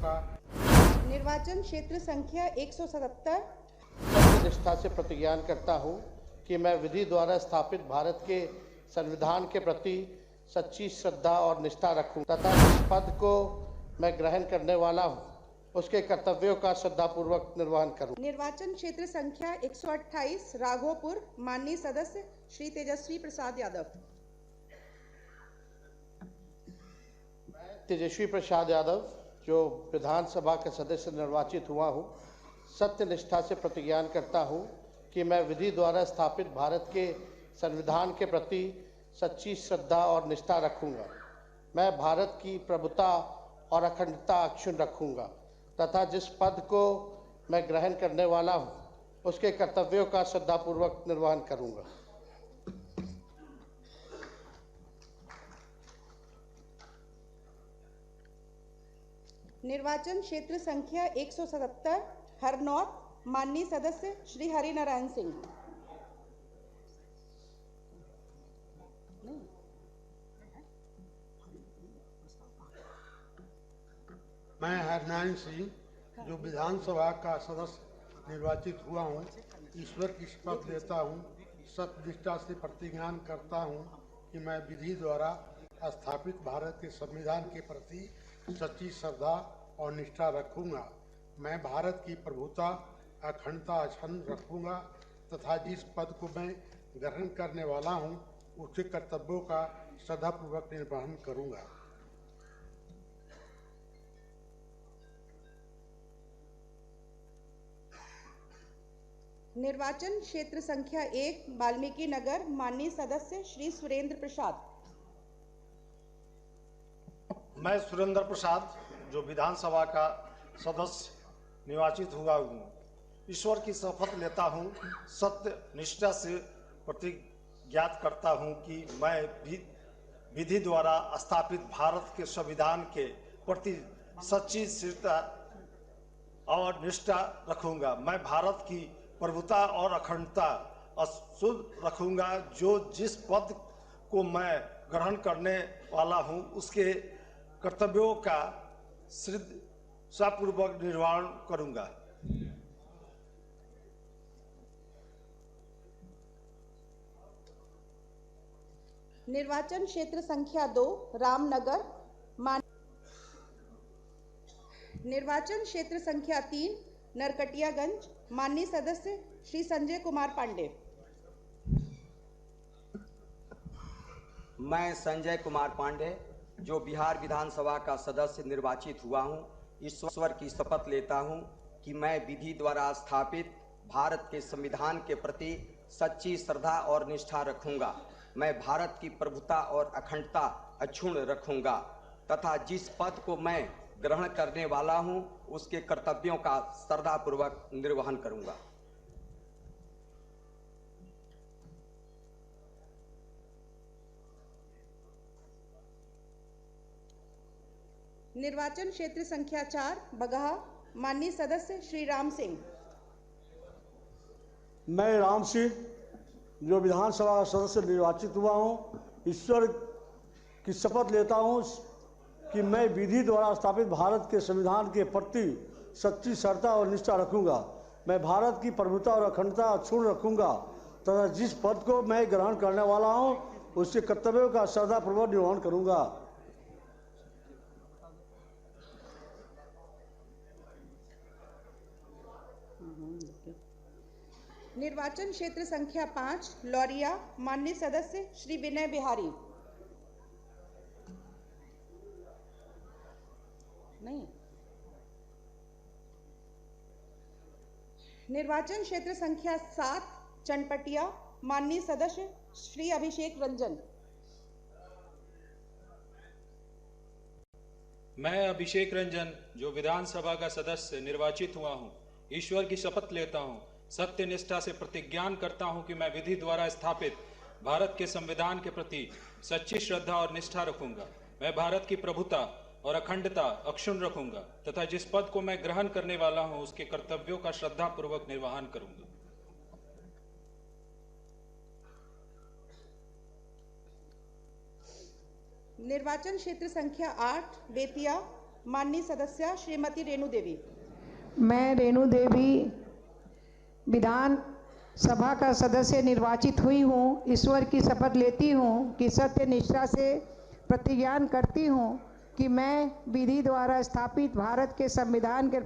का निर्वाचन क्षेत्र संख्या 177 सत्यनिष्ठा से प्रतिज्ञा करता हूँ कि मैं विधि द्वारा स्थापित भारत के संविधान के प्रति सच्ची श्रद्धा और निष्ठा रखूँ तथा जिस पद को मैं ग्रहण करने वाला हूँ उसके कर्तव्यों का श्रद्धापूर्वक निर्वहन करूँ। निर्वाचन क्षेत्र संख्या 128 राघोपुर, माननीय सदस्य श्री तेजस्वी प्रसाद यादव। तेजस्वी प्रसाद यादव जो विधानसभा का सदस्य निर्वाचित हुआ हूँ, सत्य निष्ठा से प्रतिज्ञा करता हूँ कि मैं विधि द्वारा स्थापित भारत के संविधान के प्रति सच्ची श्रद्धा और निष्ठा रखूँगा। मैं भारत की प्रभुता और अखंडता अक्षुण्ण रखूँगा तथा जिस पद को मैं ग्रहण करने वाला हूँ उसके कर्तव्यों का श्रद्धापूर्वक निर्वहन करूँगा। निर्वाचन क्षेत्र संख्या 177 हरनौत, माननीय सदस्य श्री हरिनारायण सिंह। मैं हरनारायण सिंह जो विधानसभा का सदस्य निर्वाचित हुआ हूँ, ईश्वर की शपथ लेता हूँ, सत्यनिष्ठा से प्रतिज्ञा करता हूँ कि मैं विधि द्वारा स्थापित भारत के संविधान के प्रति सच्ची श्रद्धा और निष्ठा रखूँगा। मैं भारत की प्रभुता अखंडता अक्षुण्ण रखूँगा तथा जिस पद को मैं ग्रहण करने वाला हूँ उसके कर्तव्यों का श्रद्धापूर्वक निर्वहन करूँगा। निर्वाचन क्षेत्र संख्या 1 वाल्मीकि नगर, माननीय सदस्य श्री सुरेंद्र प्रसाद। मैं सुरेंद्र प्रसाद जो विधानसभा का सदस्य निर्वाचित हुआ हूँ, ईश्वर की शपथ लेता हूँ, सत्य निष्ठा से प्रतिज्ञा करता हूँ कि मैं विधि द्वारा स्थापित भारत के संविधान के प्रति सच्ची श्रद्धा और निष्ठा रखूंगा। मैं भारत की प्रभुता और अखंडता अक्षुण्ण रखूंगा। जो जिस पद को मैं ग्रहण करने वाला हूं उसके कर्तव्यों का श्रद्धापूर्वक निर्वहन करूंगा। निर्वाचन क्षेत्र संख्या 2 रामनगर, निर्वाचन क्षेत्र संख्या 3 नरकटियागंज, माननीय सदस्य श्री संजय कुमार पांडे। मैं संजय कुमार पांडे जो बिहार विधानसभा का सदस्य निर्वाचित हुआ हूं, ईश्वर की शपथ लेता हूं कि मैं विधि द्वारा स्थापित भारत के संविधान के प्रति सच्ची श्रद्धा और निष्ठा रखूंगा। मैं भारत की प्रभुता और अखंडता अक्षुण्ण रखूंगा तथा जिस पद को मैं ग्रहण करने वाला हूं उसके कर्तव्यों का श्रद्धापूर्वक निर्वहन करूंगा। निर्वाचन क्षेत्र संख्या 4 बगहा, माननीय सदस्य श्री राम सिंह। मैं राम सिंह जो विधानसभा का सदस्य निर्वाचित हुआ हूँ, ईश्वर की शपथ लेता हूँ कि मैं विधि द्वारा स्थापित भारत के संविधान के प्रति सच्ची श्रद्धा और निष्ठा रखूंगा। मैं भारत की प्रभुता और अखंडता अक्षुण्ण रखूंगा तथा जिस पद को मैं ग्रहण करने वाला हूं उसके कर्तव्यों का श्रद्धापूर्वक निर्वहन करूंगा। निर्वाचन क्षेत्र संख्या 5 लौरिया, माननीय सदस्य श्री विनय बिहारी। नहीं। निर्वाचन क्षेत्र संख्या 7 चनपटिया, माननीय सदस्य श्री अभिषेक रंजन। मैं अभिषेक रंजन जो विधानसभा का सदस्य निर्वाचित हुआ हूं, ईश्वर की शपथ लेता हूं, सत्य निष्ठा से प्रतिज्ञा करता हूं कि मैं विधि द्वारा स्थापित भारत के संविधान के प्रति सच्ची श्रद्धा और निष्ठा रखूंगा। मैं भारत की प्रभुता और अखंडता अक्षुण्ण रखूंगा तथा जिस पद को मैं ग्रहण करने वाला हूं उसके कर्तव्यों का श्रद्धापूर्वक निर्वहन करूंगा। निर्वाचन क्षेत्र संख्या 8 बेतिया, माननीय सदस्य श्रीमती रेणु देवी। मैं रेणु देवी विधान सभा का सदस्य निर्वाचित हुई हूँ। ईश्वर की शपथ लेती हूँ कि सत्य निष्ठा से प्रतिज्ञान करती हूँ कि मैं विधि द्वारा स्थापित भारत के संविधान के